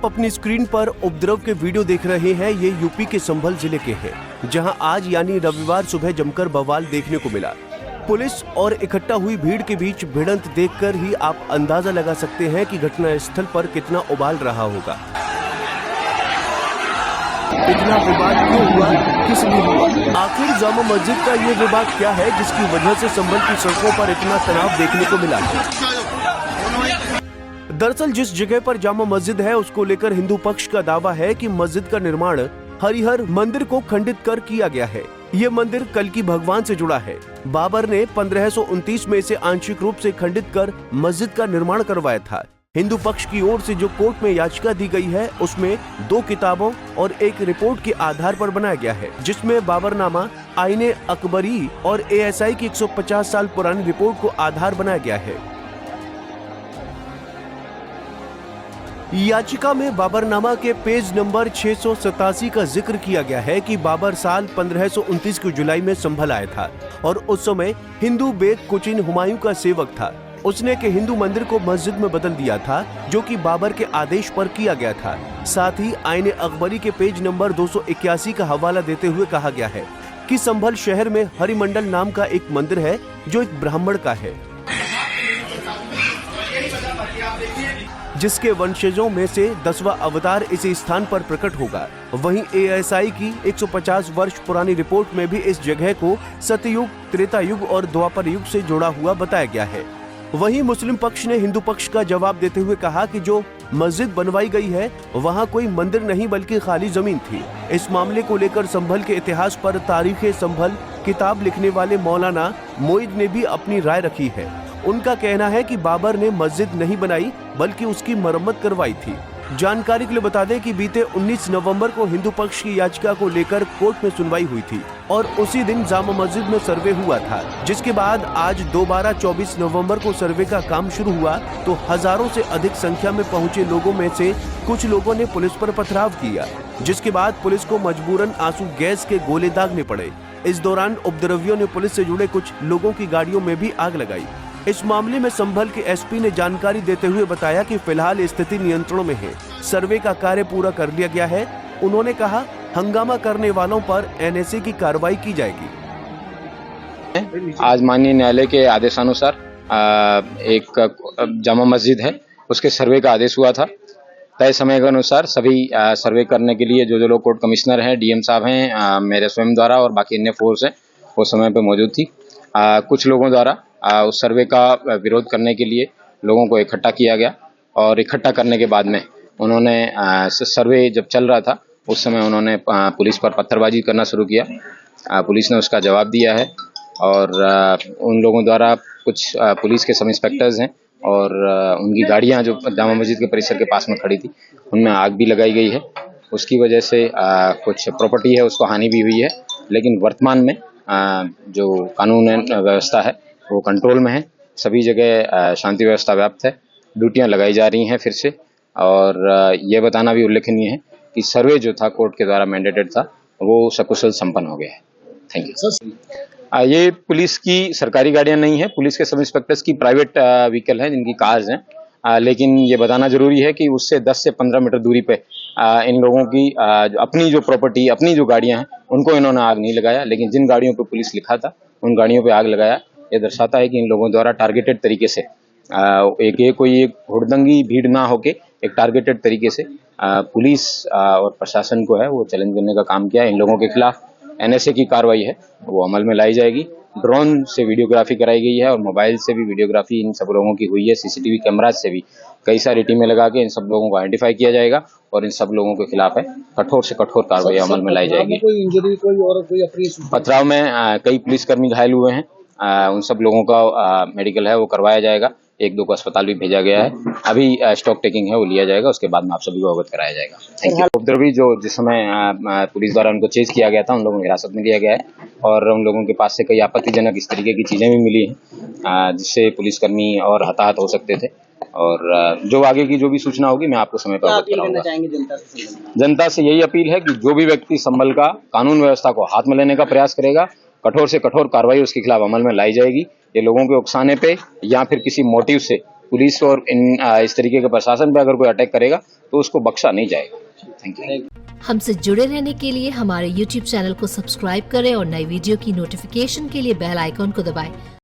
अपनी स्क्रीन पर उपद्रव के वीडियो देख रहे हैं। ये यूपी के संभल जिले के हैं, जहां आज यानी रविवार सुबह जमकर बवाल देखने को मिला। पुलिस और इकट्ठा हुई भीड़ के बीच भिड़ंत देखकर ही आप अंदाजा लगा सकते हैं कि घटना स्थल पर कितना उबाल रहा होगा। इतना विवाद क्यों हुआ, किस लिए हुआ? आखिर जामा मस्जिद का ये विवाद क्या है जिसकी वजह से संभल की सड़कों पर इतना तनाव देखने को मिला है? दरअसल जिस जगह पर जामा मस्जिद है उसको लेकर हिंदू पक्ष का दावा है कि मस्जिद का निर्माण हरिहर मंदिर को खंडित कर किया गया है। ये मंदिर कल्कि भगवान से जुड़ा है। बाबर ने 1529 में इसे आंशिक रूप से खंडित कर मस्जिद का निर्माण करवाया था। हिंदू पक्ष की ओर से जो कोर्ट में याचिका दी गई है उसमें 2 किताबों और एक रिपोर्ट के आधार पर बनाया गया है, जिसमें बाबरनामा, आईने अकबरी और ASI की 150 साल पुरानी रिपोर्ट को आधार बनाया गया है। याचिका में बाबरनामा के पेज नंबर 687 का जिक्र किया गया है कि बाबर साल 1529 की जुलाई में संभल आया था और उस समय हिंदू बेग कुचिन हुमायूं का सेवक था। उसने के हिंदू मंदिर को मस्जिद में बदल दिया था, जो कि बाबर के आदेश पर किया गया था। साथ ही आईने अकबरी के पेज नंबर 281 का हवाला देते हुए कहा गया है कि संभल शहर में हरिमंडल नाम का एक मंदिर है जो एक ब्राह्मण का है, जिसके वंशजों में से 10वां अवतार इसी स्थान पर प्रकट होगा। वहीं ASI की 150 वर्ष पुरानी रिपोर्ट में भी इस जगह को सतयुग, त्रेता युग और द्वापर युग से जुड़ा हुआ बताया गया है। वहीं मुस्लिम पक्ष ने हिंदू पक्ष का जवाब देते हुए कहा कि जो मस्जिद बनवाई गई है वहां कोई मंदिर नहीं बल्कि खाली जमीन थी। इस मामले को लेकर संभल के इतिहास पर तारीखे संभल किताब लिखने वाले मौलाना मोइद ने भी अपनी राय रखी है। उनका कहना है कि बाबर ने मस्जिद नहीं बनाई बल्कि उसकी मरम्मत करवाई थी। जानकारी के लिए बता दें कि बीते 19 नवंबर को हिंदू पक्ष की याचिका को लेकर कोर्ट में सुनवाई हुई थी और उसी दिन जामा मस्जिद में सर्वे हुआ था, जिसके बाद आज दोबारा 24 नवंबर को सर्वे का काम शुरू हुआ तो हजारों से अधिक संख्या में पहुंचे लोगों में से कुछ लोगों ने पुलिस पर पथराव किया, जिसके बाद पुलिस को मजबूरन आंसू गैस के गोले दागने पड़े। इस दौरान उपद्रवियों ने पुलिस से जुड़े कुछ लोगों की गाड़ियों में भी आग लगाई। इस मामले में संभल के SP ने जानकारी देते हुए बताया कि फिलहाल स्थिति नियंत्रण में है, सर्वे का कार्य पूरा कर लिया गया है। उन्होंने कहा हंगामा करने वालों पर NSA की कार्रवाई की जाएगी। आज माननीय न्यायालय के आदेशानुसार एक जामा मस्जिद है उसके सर्वे का आदेश हुआ था। तय समय के अनुसार सभी सर्वे करने के लिए जो लोग कोर्ट कमिश्नर हैं, DM साहब हैं, मेरे स्वयं द्वारा और बाकी अन्य फोर्स हैं वो समय पे मौजूद थी। कुछ लोगों द्वारा उस सर्वे का विरोध करने के लिए लोगों को इकट्ठा किया गया और इकट्ठा करने के बाद में उन्होंने सर्वे जब चल रहा था उस समय उन्होंने पुलिस पर पत्थरबाजी करना शुरू किया। पुलिस ने उसका जवाब दिया है और उन लोगों द्वारा कुछ पुलिस के सब इंस्पेक्टर्स हैं और उनकी गाड़ियां जो जामा मस्जिद के परिसर के पास में खड़ी थी उनमें आग भी लगाई गई है। उसकी वजह से कुछ प्रॉपर्टी है उसको हानि भी हुई है, लेकिन वर्तमान में जो कानून व्यवस्था है वो कंट्रोल में है। सभी जगह शांति व्यवस्था व्याप्त है, ड्यूटियां लगाई जा रही हैं फिर से। और ये बताना भी उल्लेखनीय है कि सर्वे जो था कोर्ट के द्वारा मैंडेटेड था वो सकुशल संपन्न हो गया है। Thank you. ये पुलिस की सरकारी गाड़ियां नहीं है, पुलिस के सब इंस्पेक्टर्स की प्राइवेट व्हीकल है जिनकी कार्स हैं। लेकिन ये बताना जरूरी है कि उससे 10 से 15 मीटर दूरी पे इन लोगों की अपनी जो प्रॉपर्टी, अपनी जो गाड़ियां हैं उनको इन्होंने आग नहीं लगाया, लेकिन जिन गाड़ियों पे पुलिस लिखा था उन गाड़ियों पे आग लगाया। ये दर्शाता है कि इन लोगों द्वारा टारगेटेड तरीके से कोई एक हुड़दंगी भीड़ ना होके एक टारगेटेड तरीके से पुलिस और प्रशासन को है वो चैलेंज करने का काम किया। इन लोगों के खिलाफ NSA की कार्रवाई है वो अमल में लाई जाएगी। ड्रोन से वीडियोग्राफी कराई गई है और मोबाइल से भी वीडियोग्राफी इन सब लोगों की हुई है। CCTV कैमराज से भी कई सारी टीमें लगा के इन सब लोगों को आइडेंटिफाई किया जाएगा और इन सब लोगों के खिलाफ है कठोर से कठोर कार्रवाई अमल में लाई जाएगी। कोई इंजरी, कोई और कोई अपनी पथराव में कई पुलिसकर्मी घायल हुए हैं। उन सब लोगों का मेडिकल है वो करवाया जाएगा। 1-2 को अस्पताल भी भेजा गया है। अभी स्टॉक टेकिंग है वो लिया जाएगा, उसके बाद में आप सभी को अवगत कराया जाएगा। Thank you. उपद्रवी जो जिस समय पुलिस द्वारा उनको चेज किया गया था उन लोगों को हिरासत में लिया गया है और उन लोगों के पास से कई आपत्तिजनक इस तरीके की चीजें भी मिली हैं जिससे पुलिसकर्मी और हताहत हो सकते थे। और जो आगे की जो भी सूचना होगी मैं आपको समय पर अवगत कराऊंगा। जनता से यही अपील है कि जो भी व्यक्ति संभल का कानून व्यवस्था को हाथ में लेने का प्रयास करेगा, कठोर से कठोर कार्रवाई उसके खिलाफ अमल में लाई जाएगी। ये लोगों के उकसाने पे या फिर किसी मोटिव से पुलिस और इस तरीके के प्रशासन पे अगर कोई अटैक करेगा तो उसको बख्शा नहीं जाएगा। Thank you. हमसे जुड़े रहने के लिए हमारे YouTube चैनल को सब्सक्राइब करें और नई वीडियो की नोटिफिकेशन के लिए बेल आइकॉन को दबाएं।